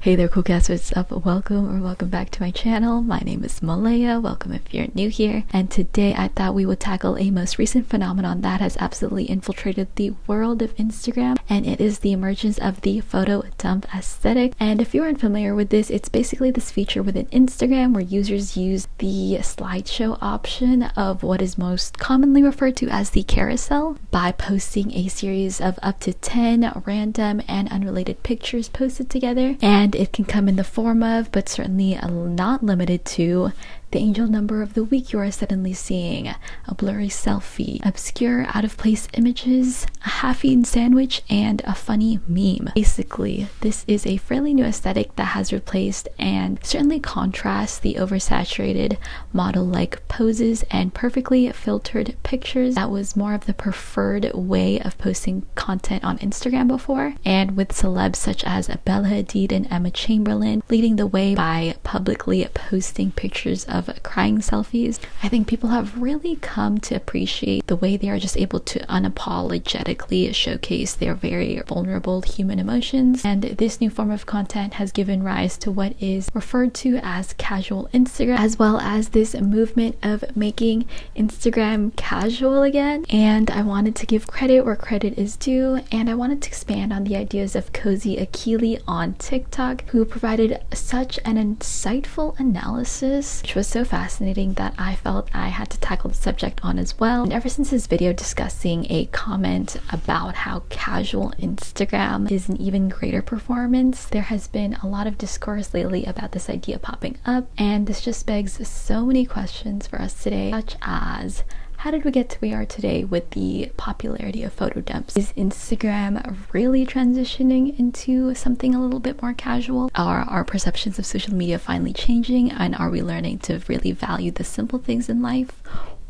Hey there, cool cats, what's up? Welcome back to my channel. My name is Malaya. Welcome if you're new here. And today I thought we would tackle a most recent phenomenon that has absolutely infiltrated the world of Instagram, and it is the emergence of the photo dump aesthetic. And if you're unfamiliar with this, it's basically this feature within Instagram where users use the slideshow option of what is most commonly referred to as the carousel by posting a series of up to 10 random and unrelated pictures posted together. And it can come in the form of, but certainly not limited to, the angel number of the week you are suddenly seeing, a blurry selfie, obscure out-of-place images, a half-eaten sandwich, and a funny meme. Basically, this is a fairly new aesthetic that has replaced and certainly contrasts the oversaturated model-like poses and perfectly filtered pictures that was more of the preferred way of posting content on Instagram before, and with celebs such as Bella Hadid and Emma Chamberlain leading the way by publicly posting pictures of crying selfies. I think people have really come to appreciate the way they are just able to unapologetically showcase their very vulnerable human emotions, and this new form of content has given rise to what is referred to as casual Instagram, as well as this movement of making Instagram casual again. And I wanted to give credit where credit is due, and I wanted to expand on the ideas of Cozy Akili on TikTok, who provided such an insightful analysis, which was so fascinating that I felt I had to tackle the subject on as well. And ever since his video discussing a comment about how casual Instagram is an even greater performance, there has been a lot of discourse lately about this idea popping up, and this just begs so many questions for us today, such as: how did we get to where we are today with the popularity of photo dumps? Is Instagram really transitioning into something a little bit more casual? Are our perceptions of social media finally changing, and are we learning to really value the simple things in life?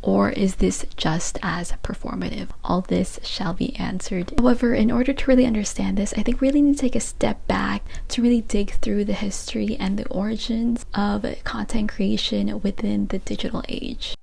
Or is this just as performative? All this shall be answered. However, in order to really understand this, I think we really need to take a step back to really dig through the history and the origins of content creation within the digital age.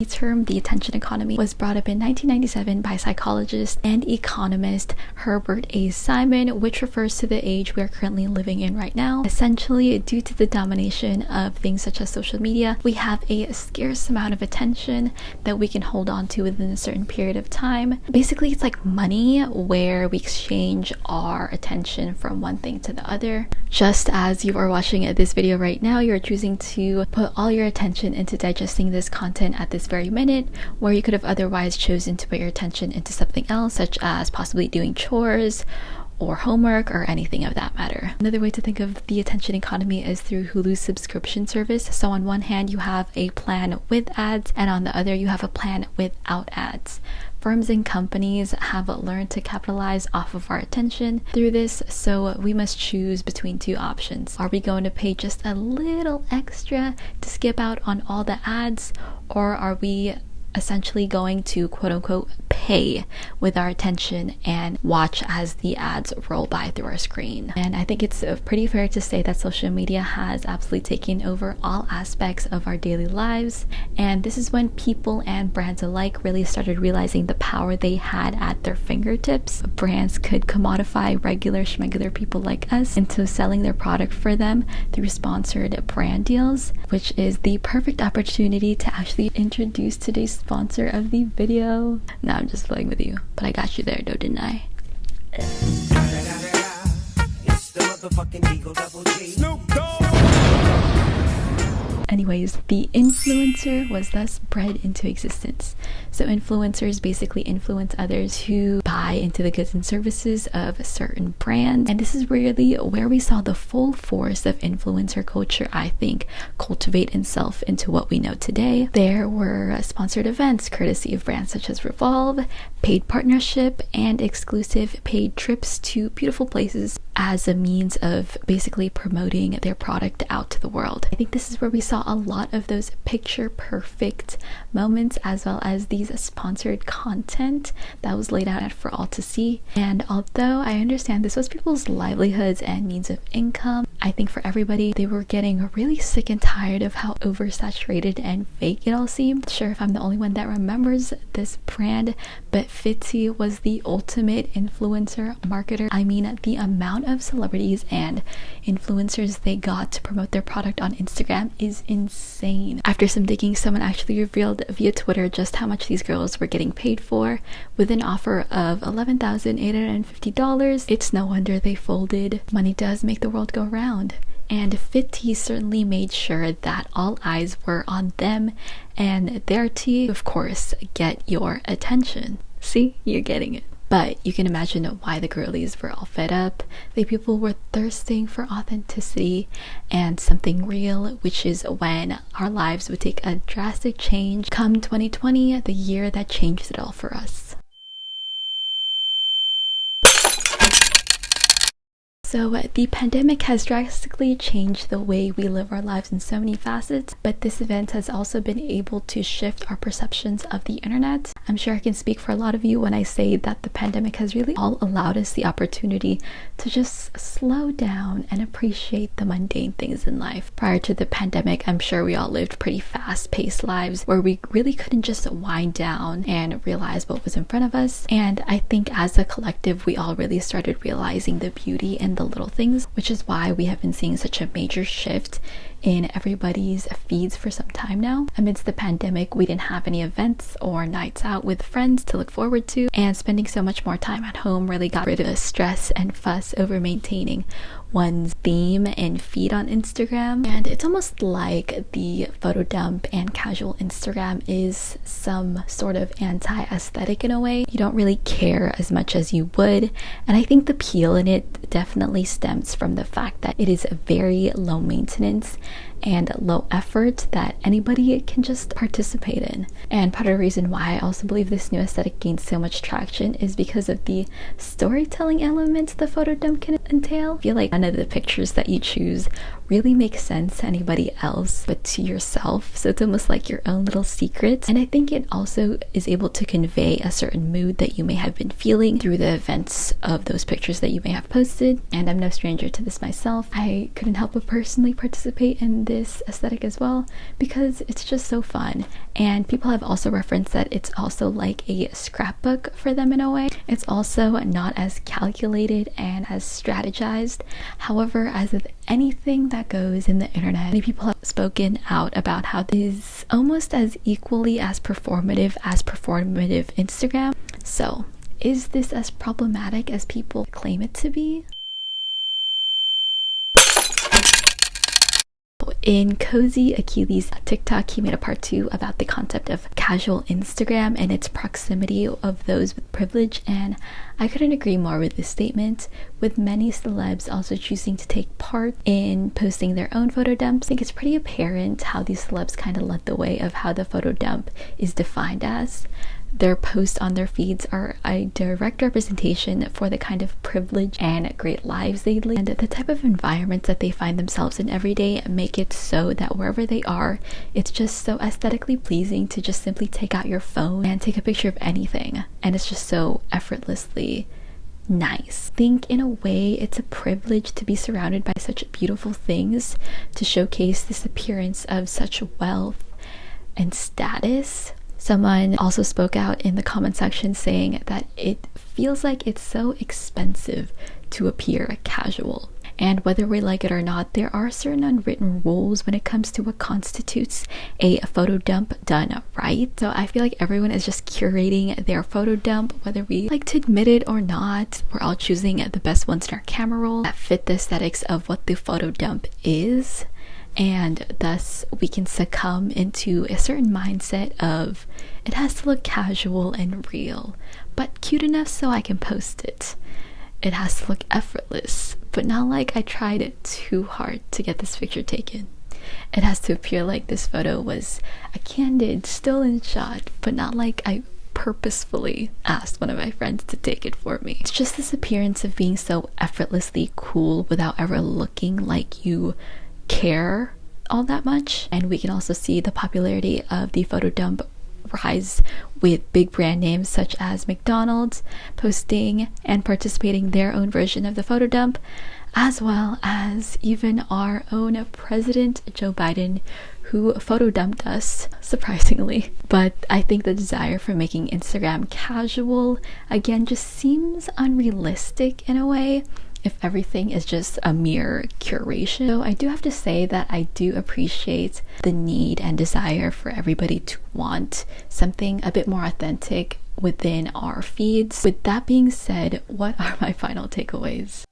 The term the attention economy was brought up in 1997 by psychologist and economist Herbert A. Simon, which refers to the age we are currently living in right now. Essentially, due to the domination of things such as social media, we have a scarce amount of attention that we can hold on to within a certain period of time. Basically, it's like money, where we exchange our attention from one thing to the other. Just as you are watching this video right now, you're choosing to put all your attention into digesting this content at this very minute, where you could have otherwise chosen to put your attention into something else, such as possibly doing chores or homework or anything of that matter. Another way to think of the attention economy is through Hulu's subscription service. So on one hand, you have a plan with ads, and on the other, you have a plan without ads. Firms and companies have learned to capitalize off of our attention through this, so we must choose between two options. Are we going to pay just a little extra to skip out on all the ads, or are we essentially going to quote-unquote pay with our attention and watch as the ads roll by through our screen? And I think it's pretty fair to say that social media has absolutely taken over all aspects of our daily lives, and this is when people and brands alike really started realizing the power they had at their fingertips. Brands could commodify regular schmegular people like us into selling their product for them through sponsored brand deals, which is the perfect opportunity to actually introduce today's sponsor of the video. No, I'm just playing with you, but I got you there, don't deny. It's the motherfucking Eagle Double G. Snoop Dogg. Anyways, the influencer was thus bred into existence. So influencers basically influence others who buy into the goods and services of certain brands. And this is really where we saw the full force of influencer culture, I think, cultivate itself into what we know today. There were sponsored events courtesy of brands such as Revolve, paid partnership, and exclusive paid trips to beautiful places as a means of basically promoting their product out to the world. I think this is where we saw a lot of those picture perfect moments, as well as these sponsored content that was laid out for all to see. And although I understand this was people's livelihoods and means of income, I think for everybody, they were getting really sick and tired of how oversaturated and fake it all seemed. Not sure if I'm the only one that remembers this brand, but Fitzy was the ultimate influencer marketer. I mean, the amount of celebrities and influencers they got to promote their product on Instagram is insane. After some digging, someone actually revealed via Twitter just how much these girls were getting paid for, with an offer of $11,850. It's no wonder they folded. Money does make the world go round. And Fitzy certainly made sure that all eyes were on them and their tea, of course, get your attention. See, you're getting it. But you can imagine why the girlies were all fed up. The people were thirsting for authenticity and something real, which is when our lives would take a drastic change come 2020, the year that changed it all for us. So the pandemic has drastically changed the way we live our lives in so many facets, but this event has also been able to shift our perceptions of the internet. I'm sure I can speak for a lot of you when I say that the pandemic has really all allowed us the opportunity to just slow down and appreciate the mundane things in life. Prior to the pandemic, I'm sure we all lived pretty fast-paced lives where we really couldn't just wind down and realize what was in front of us. And I think as a collective, we all really started realizing the beauty and the little things, which is why we have been seeing such a major shift in everybody's feeds for some time now. Amidst the pandemic, we didn't have any events or nights out with friends to look forward to, and spending so much more time at home really got rid of the stress and fuss over maintaining one's theme and feed on Instagram. And it's almost like the photo dump and casual Instagram is some sort of anti-aesthetic in a way. You don't really care as much as you would, and I think the appeal in it definitely stems from the fact that it is very low maintenance and low effort that anybody can just participate in. And part of the reason why I also believe this new aesthetic gained so much traction is because of the storytelling elements the photo dump can entail. I feel like none of the pictures that you choose really make sense to anybody else but to yourself, so it's almost like your own little secret. And I think it also is able to convey a certain mood that you may have been feeling through the events of those pictures that you may have posted. And I'm no stranger to this myself. I couldn't help but personally participate in this aesthetic as well because it's just so fun. And people have also referenced that it's also like a scrapbook for them in a way. It's also not as calculated and as strategized. However, as with anything that goes in the internet, many people have spoken out about how it is almost as equally as performative Instagram. So, is this as problematic as people claim it to be? In Cozy Achilles' TikTok, he made a part 2 about the concept of casual Instagram and its proximity of those with privilege, and I couldn't agree more with this statement. With many celebs also choosing to take part in posting their own photo dumps, I think it's pretty apparent how these celebs kind of led the way of how the photo dump is defined as. Their posts on their feeds are a direct representation for the kind of privilege and great lives they lead, and the type of environments that they find themselves in every day make it so that wherever they are, it's just so aesthetically pleasing to just simply take out your phone and take a picture of anything, and it's just so effortlessly nice. I think in a way it's a privilege to be surrounded by such beautiful things, to showcase this appearance of such wealth and status. Someone also spoke out in the comment section saying that it feels like it's so expensive to appear casual. And whether we like it or not, there are certain unwritten rules when it comes to what constitutes a photo dump done right. So I feel like everyone is just curating their photo dump, whether we like to admit it or not. We're all choosing the best ones in our camera roll that fit the aesthetics of what the photo dump is. And thus we can succumb into a certain mindset of it has to look casual and real, but cute enough so I can post it. It has to look effortless, but not like I tried too hard to get this picture taken. It has to appear like this photo was a candid, stolen shot, but not like I purposefully asked one of my friends to take it for me. It's just this appearance of being so effortlessly cool without ever looking like you care all that much. And we can also see the popularity of the photo dump rise with big brand names such as McDonald's posting and participating their own version of the photo dump, as well as even our own President Joe Biden, who photo dumped us, surprisingly. But I think the desire for making Instagram casual again just seems unrealistic in a way, if everything is just a mere curation. So I do have to say that I do appreciate the need and desire for everybody to want something a bit more authentic within our feeds. With that being said, what are my final takeaways?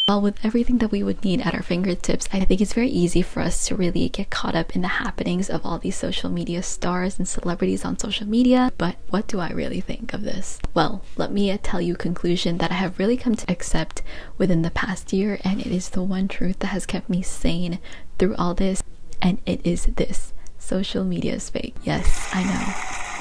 Well, with everything that we would need at our fingertips, I think it's very easy for us to really get caught up in the happenings of all these social media stars and celebrities on social media. But what do I really think of this? Well, let me tell you a conclusion that I have really come to accept within the past year, and it is the one truth that has kept me sane through all this, and it is this: social media is fake. Yes, I know.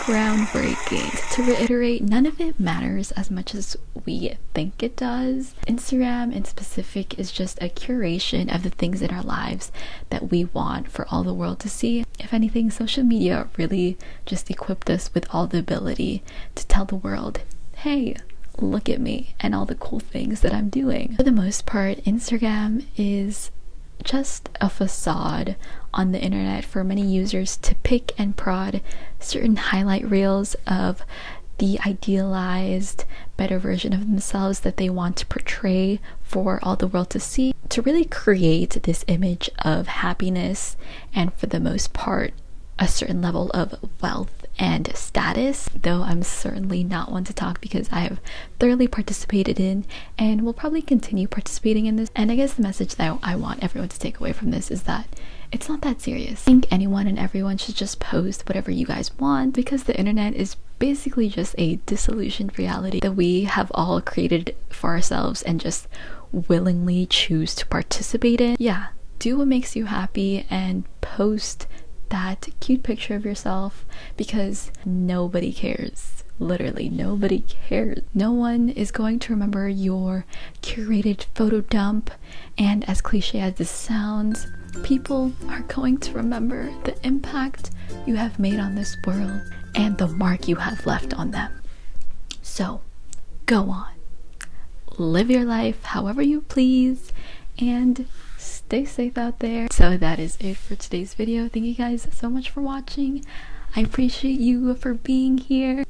Groundbreaking. To reiterate, none of it matters as much as we think it does. Instagram in specific is just a curation of the things in our lives that we want for all the world to see. If anything, social media really just equipped us with all the ability to tell the world, hey, look at me and all the cool things that I'm doing. For the most part, Instagram is just a facade on the internet for many users to pick and prod certain highlight reels of the idealized, better version of themselves that they want to portray for all the world to see, to really create this image of happiness and, for the most part, a certain level of wealth and status, though I'm certainly not one to talk because I have thoroughly participated in and will probably continue participating in this. And I guess the message that I want everyone to take away from this is that it's not that serious. I think anyone and everyone should just post whatever you guys want, because the internet is basically just a disillusioned reality that we have all created for ourselves and just willingly choose to participate in. Yeah, do what makes you happy and post that cute picture of yourself, because nobody cares. Literally nobody cares. No one is going to remember your curated photo dump, and as cliche as this sounds, people are going to remember the impact you have made on this world and the mark you have left on them. So go on, live your life however you please, and stay safe out there. So that is it for today's video. Thank you guys so much for watching. I appreciate you for being here.